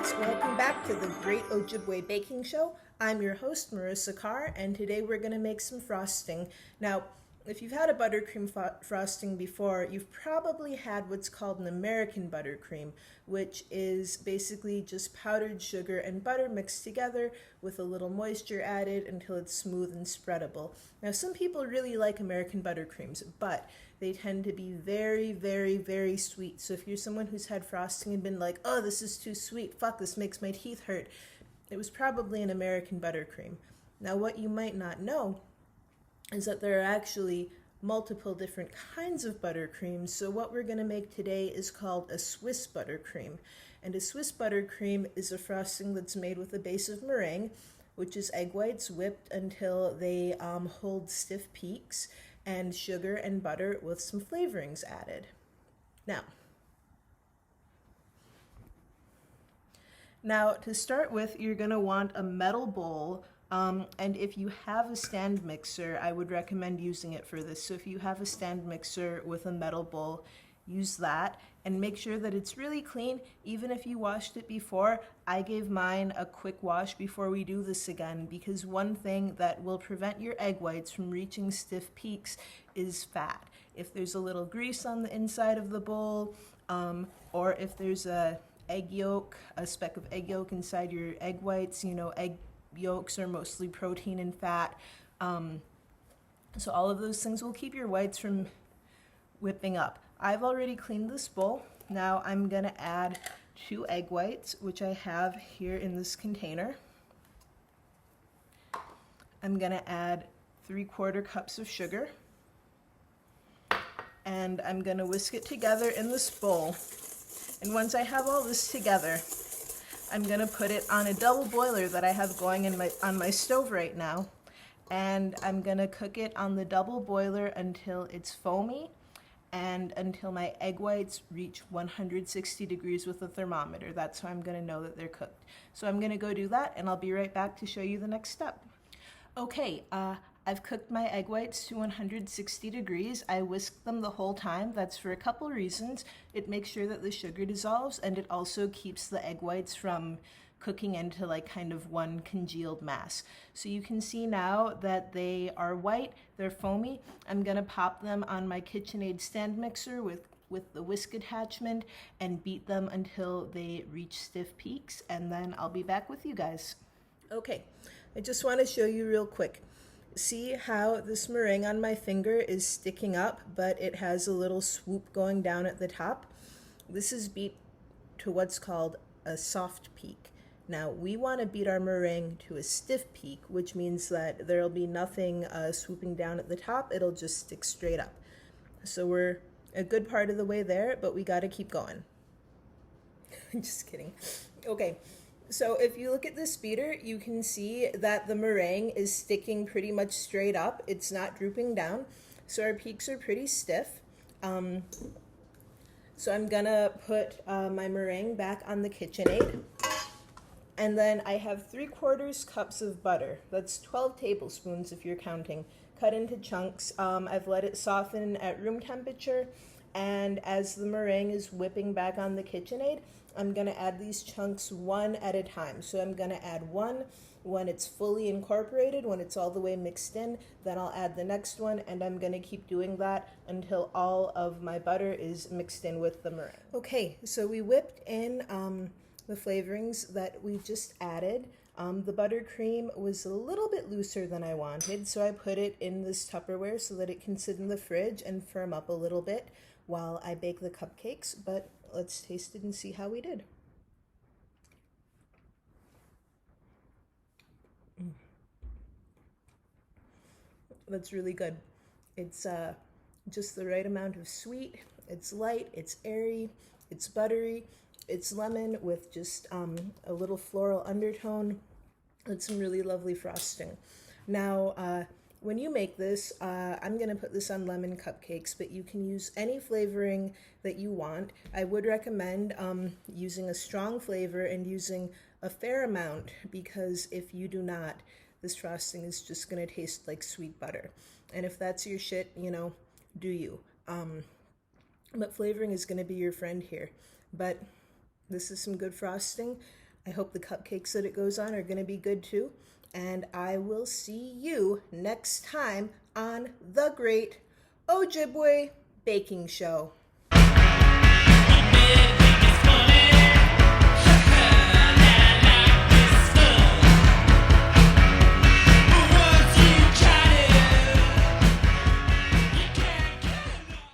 friends, welcome back to the Great Ojibwe Baking Show. I'm your host, Marissa Carr, and today we're going to make some frosting. Now, if you've had a buttercream frosting before, you've probably had what's called an American buttercream, which is basically just powdered sugar and butter mixed together with a little moisture added until it's smooth and spreadable. Now, some people really like American buttercreams, but they tend to be very, very, very sweet. So if you're someone who's had frosting and been like, oh, this is too sweet, fuck, this makes my teeth hurt, it was probably an American buttercream. Now, what you might not know is that there are actually multiple different kinds of buttercreams. So what we're going to make today is called a Swiss buttercream. And a Swiss buttercream is a frosting that's made with a base of meringue, which is egg whites whipped until they hold stiff peaks, and sugar and butter with some flavorings added. Now to start with, you're going to want a metal bowl. And if you have a stand mixer, I would recommend using it for this. So if you have a stand mixer with a metal bowl, use that and make sure that it's really clean. Even if you washed it before, I gave mine a quick wash before we do this again, because one thing that will prevent your egg whites from reaching stiff peaks is fat. If there's a little grease on the inside of the bowl, or if there's a speck of egg yolk inside your egg whites, egg yolks are mostly protein and fat. So all of those things will keep your whites from whipping up. I've already cleaned this bowl. Now I'm going to add 2 egg whites, which I have here in this container. I'm going to add 3/4 cups of sugar. And I'm going to whisk it together in this bowl. And once I have all this together, I'm going to put it on a double boiler that I have going on my stove right now. And I'm going to cook it on the double boiler until it's foamy and until my egg whites reach 160 degrees with a thermometer. That's how I'm going to know that they're cooked. So I'm going to go do that, and I'll be right back to show you the next step. Okay, I've cooked my egg whites to 160 degrees. I whisked them the whole time. That's for a couple reasons. It makes sure that the sugar dissolves, and it also keeps the egg whites from cooking into like kind of one congealed mass. So you can see now that they are white, they're foamy. I'm gonna pop them on my KitchenAid stand mixer with the whisk attachment and beat them until they reach stiff peaks, and then I'll be back with you guys. Okay, I just want to show you real quick. See how this meringue on my finger is sticking up, but it has a little swoop going down at the top? This is beat to what's called a soft peak. Now, we want to beat our meringue to a stiff peak, which means that there'll be nothing swooping down at the top. It'll just stick straight up. So we're a good part of the way there, but we got to keep going. Just kidding. Okay. So if you look at this beater, you can see that the meringue is sticking pretty much straight up. It's not drooping down. So our peaks are pretty stiff. So I'm gonna put my meringue back on the KitchenAid. And then I have 3/4 cups of butter. That's 12 tablespoons if you're counting, cut into chunks. I've let it soften at room temperature. And as the meringue is whipping back on the KitchenAid, I'm going to add these chunks one at a time. So I'm going to add one when it's fully incorporated, when it's all the way mixed in. Then I'll add the next one, and I'm going to keep doing that until all of my butter is mixed in with the meringue. Okay, so we whipped in the flavorings that we just added. The buttercream was a little bit looser than I wanted, so I put it in this Tupperware so that it can sit in the fridge and firm up a little bit while I bake the cupcakes. But let's taste it and see how we did. That's really good. It's just the right amount of sweet. It's light, it's airy, it's buttery, it's lemon with just a little floral undertone. It's some really lovely frosting. Now, when you make this, I'm going to put this on lemon cupcakes, but you can use any flavoring that you want. I would recommend using a strong flavor and using a fair amount, because if you do not, this frosting is just going to taste like sweet butter. And if that's your shit, do you. But flavoring is going to be your friend here. But this is some good frosting. I hope the cupcakes that it goes on are going to be good too. And I will see you next time on the Great Ojibwe Baking Show.